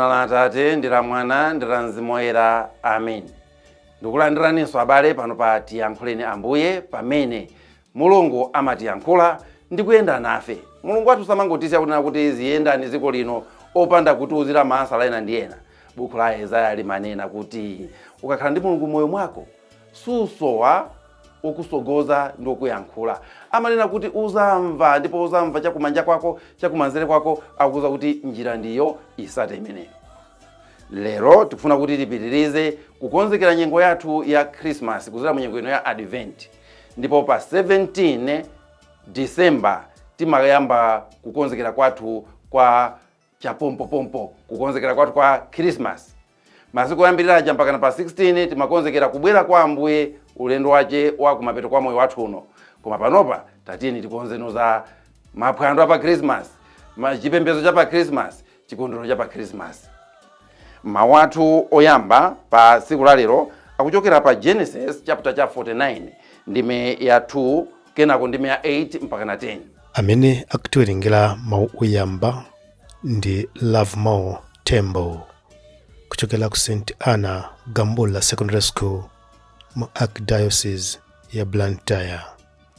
Mdzina la Atate ndi la Mwana ndi la Mzimu Woyera. Amen. Ndikulandiraninso abale pano pa Tiyankhuleni Ambuye, pamene Mulungu amatiyankhula ndi kuyenda nafe. Mulungu wathu samangotisiya kunena kuti ziyendani dziko lino opanda kutiuzira masala ena ndi ena. Buku la Yesaya limanena kuti ukakhala ndi Mulungu moyo mwako susowa ukusogoza ndi kuyankhula. Amanena kuti uzamva, ndipo uzamva chakumanja kwako, chakumanzere kwako, akuza kuti njira ndiyo isate imeneyo. Lero tikufuna kuti tipitirize kukonzekera nyengo yathu ya Christmas kuzira mu nyengo ino ya Advent. Ndipo pa 17 December timayamba kukonzekera kwathu kwa chapompopompo, kukonzekera kwathu kwa Christmas. Masiku oyambirira mpaka pa 16 timakonzekera kubwera kwa Ambuye, ulendo wache wa kumapeto kwa moyo wathu uno. Koma panopa tatiyeni tikonzeno za maphwando pa Christmas, chipembedzo cha pa Christmas, chikondwerero cha pa Christmas. Mawu athu oyamba pa tsiku la lero akuchokera pa Genesis chapter cha 49 ndime ya 2 kenako ndime ya 8 mpaka na 10. Amene akutiwerengera mawu oyamba ndi Lovemore Tembo kuchokera ku St. Anna Gambula Secondary School mu Archdiocese ya Blantyre.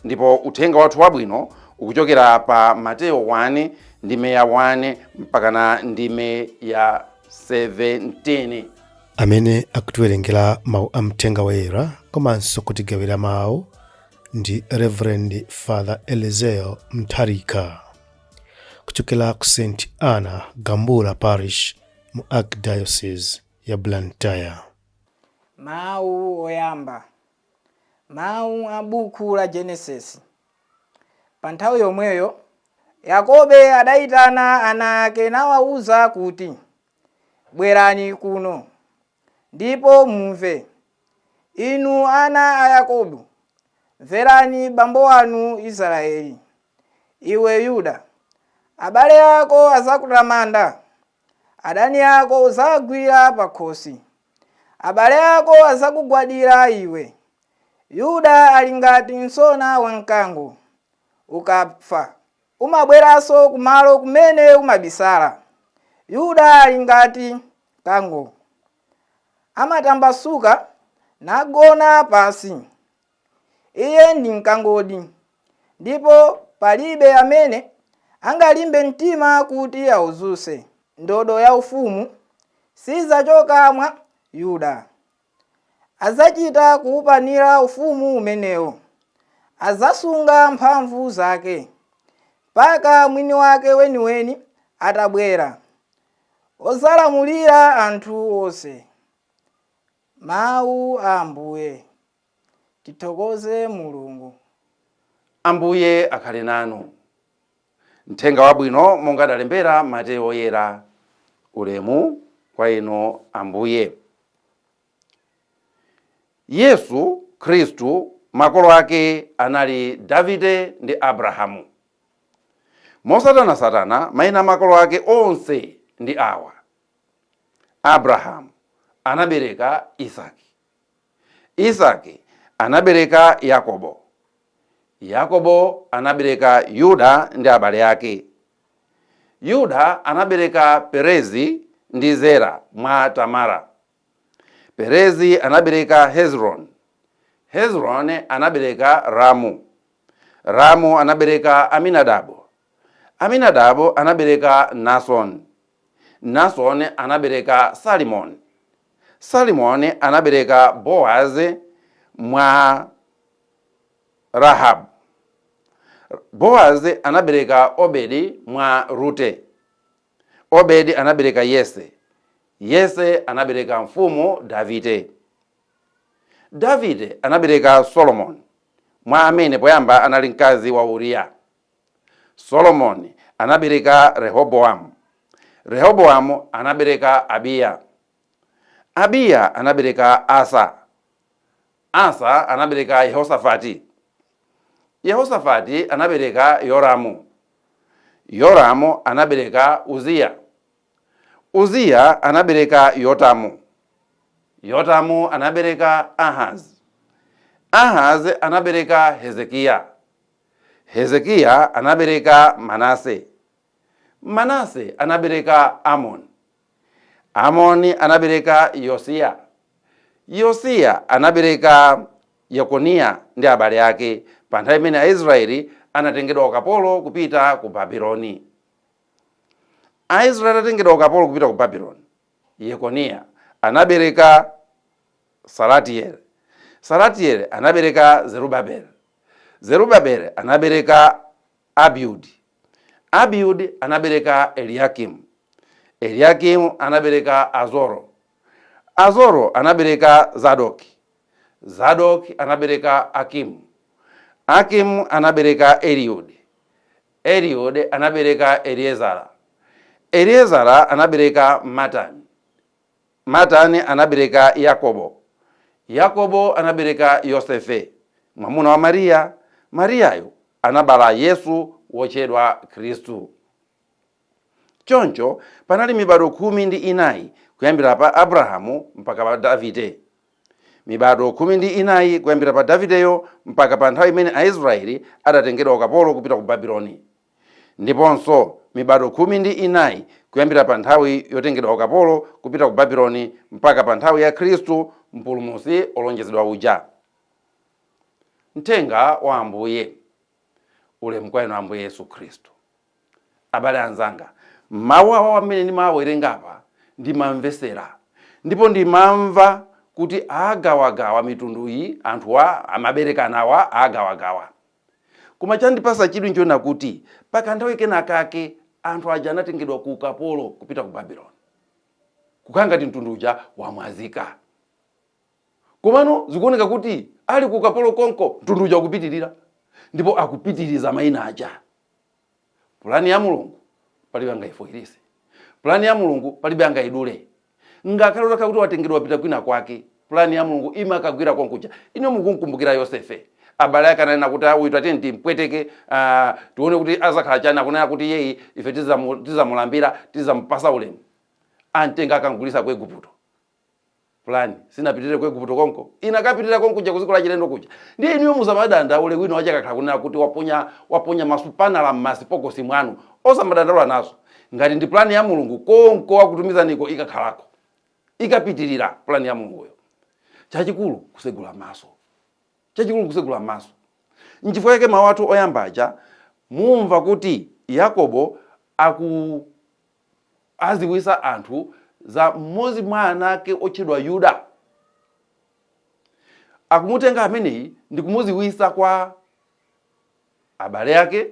Ndipo uthenga wathu wabwino ukuchokera pa Mateo 1 ndime ya 1 mpaka na ndime ya 17. Amene akutiwerengera mawu amthenga woyera komanso kutigawira mawu ndi Reverend Father Eliseo Mtharika kuchokera ku St. Anna Gambula Parish mu Archdiocese ya Blantyre. Mawu oyamba. Mawu a buku la Genesis. Pa nthawi yomweyo Yakobe adayitana ana ake nawawuza kuti, bwerani kuno ndipo mumve. Inu ana a Yakobo, mverani bambo wanu Israeli. Iwe Yuda, abale ako azakutamanda, adani ako uzagwira pakhosi. Abale ako azakugwadira iwe. Yuda ali ngati msona wamkango, ukafa umabweranso kumalo kumene umabisala. Yuda ali ngati kango, amatambasuka nagona pansi. Iye ndi mkangodi, ndipo palibe amene angalimbe mtima kuti awuzuse. Ndodo ya ufumu sizachoka mwa Yuda. Azachita kuupanira ufumu umenewo, azasunga mphamvu zake mpaka mwini wake weniweni atabwera, ozalamulira anthu onse. Mawu a Ambuye. Tithokoze Mulungu. Ambuye akhale nanu. Mthenga wabwino monga adalembera Mateo oyera. Ulemu kwa inu Ambuye. Yesu Khristu makolo ake anali Davide ndi Abrahamu. Mosatana mayina makolo ake onse ndi awa. Abrahamu anabereka Isaki. Isaki anabereka Yakobo. Yakobo anabereka Yuda ndi abale ake. Yuda anabereka Perezi ndi Zera mwa Tamara. Perezi anabereka Hezron. Hezron anabereka Ramu. Ramu anabereka Aminadabu. Aminadabu anabereka Nason. Nason anabereka Salimon. Salimon anabereka Boaz mwa Rahab. Boaz anabereka Obedi mwa Rute. Obedi anabereka Yese. Yese anabereka mfumu Davide. Davide anabereka Solomon, mwa amene poyamba anali mkazi wa Uriya. Solomon anabereka Rehoboamu. Rehoboamu anabereka Abiya. Abiya anabereka Asa. Asa anabereka Yehosafati. Yehosafati anabereka Yoramu. Yoramu anabereka Uziya. Uziya anabereka Yotamu. Yotamu anabereka Ahaz. Ahaz anabereka Hezekiya. Hezekiya anabereka Manase. Manase anabereka Amon. Amoni anabereka Yosiya. Yosiya anabereka Yekonia ndi abale ake pa nthawi imene Aisraeli anatengedwa ukapolo kupita ku Babuloni. Aisraeli atengedwa ukapolo kupita ku Babuloni, Yekonia anabereka Salatieli. Salatieli anabereka Zerubabeli. Zerubabeli anabereka Abiudi. Abiudi anabereka Eliakimu. Eliakimu anabereka Azoro. Azoro anabereka Zadoki. Zadoki anabereka Akimu. Akimu anabereka Eliudi. Eliudi anabereka Eliezara. Eliezara anabereka Matani. Matani anabereka Yakobo. Yakobo anabereka Yosefe, mwamuna wa Mariya. Mariyayo anabala Yesu wotchedwa Khristu. Choncho panali mibado 14 kuyambira pa Abrahamu mpaka pa Davide. Mibado 14 kuyambira pa Davideyo mpaka pa nthawi imene Aisraeli adatengedwa ukapolo kupita ku Babuloni. Ndiponso mibado 14 kuyambira pa nthawi yotengedwa ukapolo kupita ku Babuloni mpaka pa nthawi ya Khristu mpulumutsi olonjezedwa uja. Mthenga wa Ambuye. Ulemu kwa inu Ambuye Yesu Khristu. Abale anzanga, mawu awa amene ndimawerenga apa ndimamvesera, ndipo ndimamva kuti agawagawa mitundu iyi, anthuwa amaberekanawa agawagawa. Koma chandipasa chidwi nchona kuti pakanthawi kenakake anthu aja anatengedwa ku ukapolo kupita ku Babuloni, kukhala ngati mtundu uja wamwazika. Komano zikuoneka kuti ali ku ukapolo konko mtundu uja ukupitirira, ndipo akupitiriza mayina aja. Pulani ya Mulungu palibe angayifoyerese. Pulani ya Mulungu palibe angayidule. Ngakhale utakhala kuti watengedwa pita kwina kwake, pulani ya Mulungu imakagwira konkuja. Ino mukumkumbukira Yosefe. Abale ake ananena kuti uitwa tenti mpweteke, tione kuti azakhala chani, akunena kuti yeyi ife tizamulambira, tizamupasa ulemu. Antenga akangulisa ku Igupto. Pulani sinapitirire ku Igupto konko, inakapitirira konkuja ku dziko la chilendo kuja. Ndiye iniyo muzamadanda ule wino wacha kakhala kunena kuti waponya masupanala m'masipokosi mwanu, osamadandala nazo. Ngati ndi pulani ya Mulungu konko wakutumiza niko ikakhalako, ikapitirira pulani ya Mulunguyo. Chachikulu kusegula maso. Chachikulu kusegula maso. Nchifukwa yake mawu athu oyambaja mumva kuti Yakobo aziwisa anthu za mmodzi mwa ana ake otchedwa Yuda. Akumutenga ameneyi ndi kumuziwisa kwa abale ake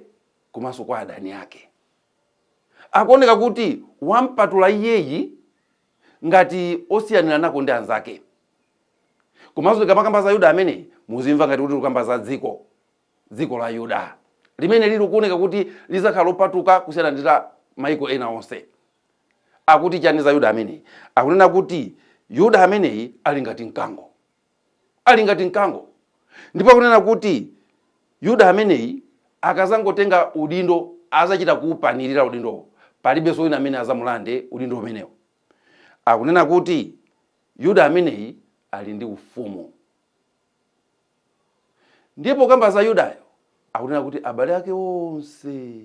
komanso kwa adani ake. Akuoneka kuti wampatula iyeyi ngati osiyanira nako ndi anzake. Komanso tikamakamba za Yuda ameneyi muzimva ngati kuti tikamba za dziko la Yuda, limene lili kuoneka kuti lizakhala lopatuka kusiyana ndi maiko ena onse. Akuti chani za Yuda ameneyi? Akunena kuti Yuda ameneyi ali ngati mkango. Ali ngati mkango. Ndipo akunena kuti Yuda ameneyi akazangotenga udindo azachita kuupanirira udindowo, palibe so ina amene azamulande udindo umenewo. Akunena kuti Yuda ameneyi ali ndi ufumu. Ndipo kamba za Yudayo akunena kuti abale ake onse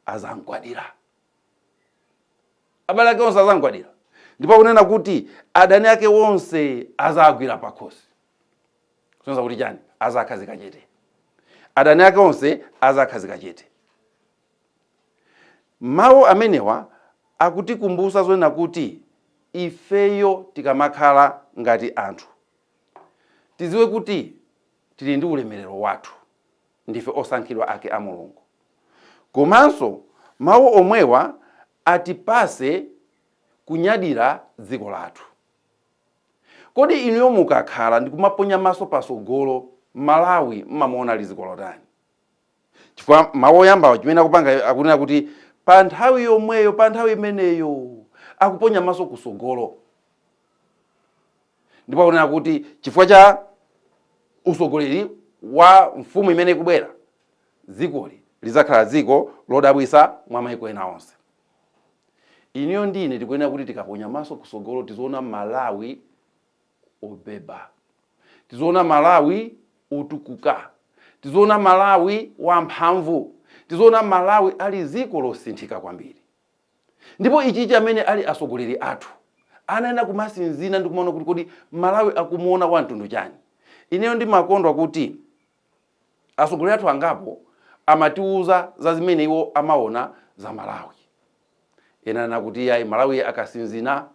azamgwadira. Abale ake onse azamgwadira. Ndipo akunena kuti adani ake onse azagwira pakhosi. Kusonza kuti chani? Azakhazika chete. Adani ake onse azakhazika chete. Mawu amenewa akutikumbusa zonena kuti ifeyo tikamakhala ngati anthu, tiziwe kuti tili ndi ulemerero wathu, ndife osankhidwa ake a Mulungu. Komanso mawu omwewa atipase kunyadira dziko lathu. Kodi inuyo mukakhala ndi kumaponya maso pasogolo Malawi mmamuona dziko lotani? Chifukwa mawu oyambawo chimene akupanga akunena kuti pa nthawi yomweyo, pa nthawi imeneyo akuponya maso kusogolo. Ndipo akunena kuti chifukwa cha usogoleri wa mfumu imene ikubwera, dzikoli lizakhala dziko lodabwisa mwa maiko ena onse. Iniyo ndine tikuyenera kuti tikaponya maso kusogolo tizoona Malawi obeba, tizoona Malawi otukuka, tizoona Malawi wamphamvu, tizoona Malawi ali dziko losinthika kwambiri. Ndipo ichichi amene ali asogoleri athu anaenda kumasinzina ndi kumaona kuti kodi Malawi akumuona wamtundu chani. Ineyo ndimakondwa kuti asogoleri athu angapo amatiuza za zimene iwo amaona za Malawi. Ena nakuti ayi Malawi akasinzina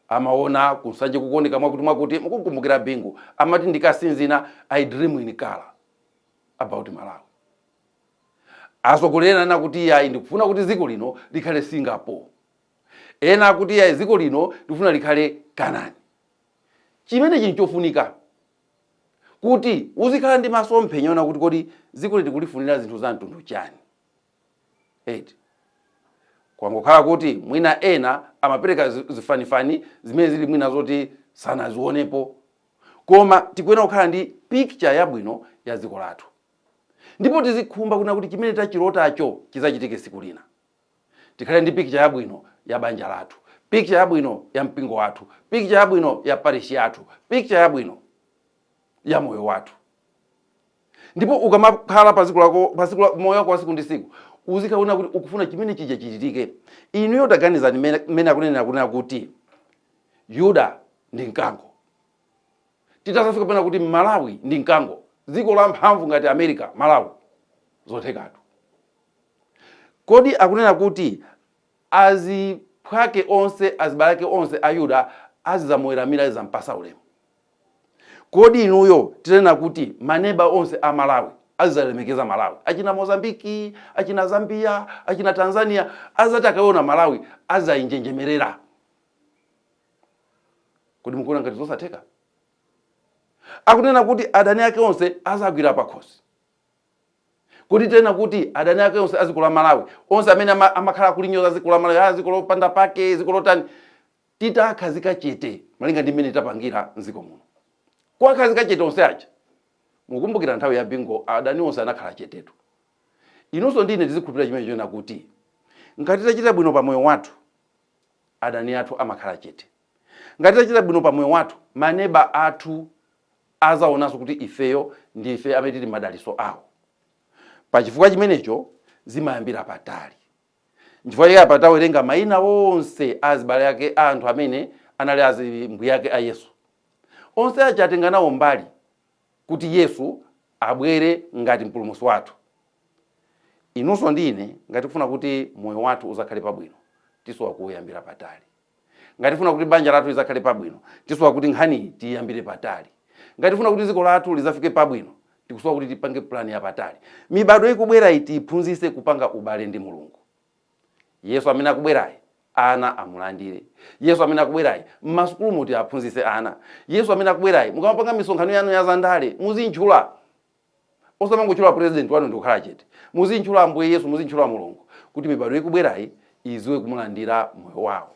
amaona kusanje kukoneka mwakuti mukukumbukira Bingu amati ndikasinzina I dream in color about Malawi. Asogoleri nakuti ayi ndikufuna kuti dziko lino likhale Singapore. Ena akuti ayi dziko lino ndikufuna likhale Canaan. Chimene chinchofunika kuti uzikhala ndi masomphenya ona kuti kodi dziko liti kulifunira zinthu za mtundu chani. 8 kwangokhala kuti mwina ena amapereka zifanifani zimene zili mwina zoti sanazionepo, koma tikuyenera kukhala ndi picture yabwino ya dziko lathu. Ndipo tizikhumba kuna kuti chimene tachilotacho chizachitike siku lina. Tikhale ndi picture yabwino ya banja lathu, picture yabwino ya mpingo wathu, picture yabwino ya parish yathu, picture yabwino ya moyo wathu. Ndipo ukamakhala pa moyo wako wa siku ndi siku uzikaona kuti ukufuna chimene chija chichitike. Inuyo taganiza mmene akunena kuti Yuda ndi mkango. Titasafika pena kuti Malawi ndi mkango, dziko la mphamvu ngati America, Malawi zothekatu. Kodi akunena kuti aziphwake onse, azibalake onse a Yuda azizamoweramira zampasa ulemu. Kodi inuyo tinena kuti maneba onse a Malawi azizalemekeza Malawi, achina Mozambiki, achina Zambia, achina Tanzania, azati akaona Malawi azayinjenjemerera. Kodi mukuona ngati zosatheka? Akunena kuti adani ake onse azagwira pakhosi. Kodi tena kuti adani ake onse azikula Malawi, onse amene amakhala kulinyoza zikula Malawi, azikolo panda pake, zikolo tani, titakhazika chete malinga ndi mmene tapangira nziko muno. Kwa khazika chete onse aja, mukumbukira nthawi ya Bingu adani onse anakhala chetetu. Inunso ndine tizikhulupirira chimene chona kuti ngati tachita bwino pa moyo wathu, adani athu amakhala chete. Ngati tachita bwino pa moyo wathu, maneba athu azaonanso kuti ifeyo ndi ife amene tili madaliso awo. Pachifukwa chimenecho zimayambira patali. Chifukwa chake patawerenga mayina onse azibale yake anthu amene anali azimbuye yake a Yesu. Onse achatenga nawo mbali kuti Yesu abwere ngati mpulumutsi wathu. Inunso ndine ngati kufuna kuti moyo wathu uzakhale pabwino, tisowa kuyambira patali. Ngati kufuna kuti banja lathu lizakhale pabwino, tisowa kuti nkhani tiyambire patali. Ngati kufuna kuti dziko lathu lizafike pabwino, tikusowa kuti tipange plani ya patali. Mibado ikubwera iti iphunzitse kupanga ubale ndi Mulungu. Yesu amene akubwerayi ana amulandire. Yesu amene akubwerayi m'masukulu muti aphunzitse ana. Yesu amene akubwerayi mukamapanga misonkhano yanu ya zandale muzinchula. Osamangochula president wanu ndi kukhala chete. Muzinchula Ambuye Yesu, muzinchula Mulungu kuti mibado ikubwerayi iziwe kumulandira moyo wawo.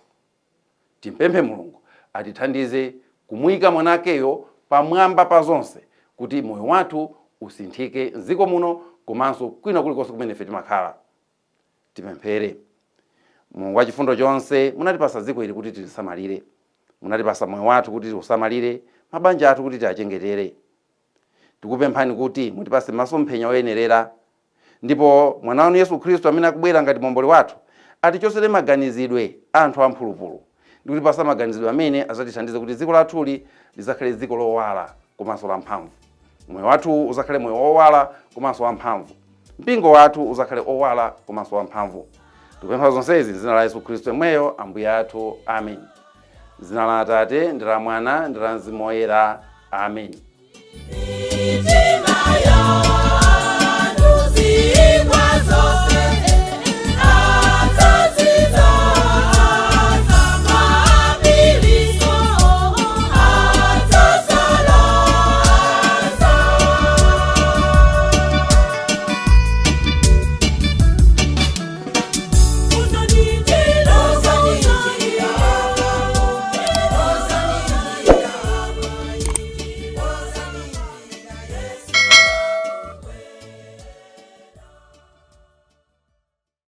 Timpemphe Mulungu atithandize kumuyika mwanakeyo pamwamba pa zonse kuti moyo wathu usinthike nziko muno komanso kwina kulikonse kumene ife timakhala. Tipemphere. Mulungu wa chifundo chonse munatipasa dziko ili kuti tilisamalire. Munatipasa moyo wathu kuti tiusamalire, mabanja athu kuti tiachengetere. Tikupemphani kuti mutipase masomphenya oyenerera. Ndipo mwana wanu Yesu Khristu amene akubwera ngati momboli wathu atichosere maganizidwe anthu amphulupulu. Ndikutipasa maganizidwe amene azatithandize kuti dziko lathuli lizakhale dziko lowala komanso lamphamvu. Moyo wathu uzakhale moyo wowala komanso wamphamvu. Mpingo wathu uzakhale owala komanso wamphamvu. Tikupempha zonsezi m'dzina la Yesu Khristu yemweyo Ambuye athu. Amen. M'dzina la Atate ndi la Mwana ndi la Mzimu Woyera. Amen.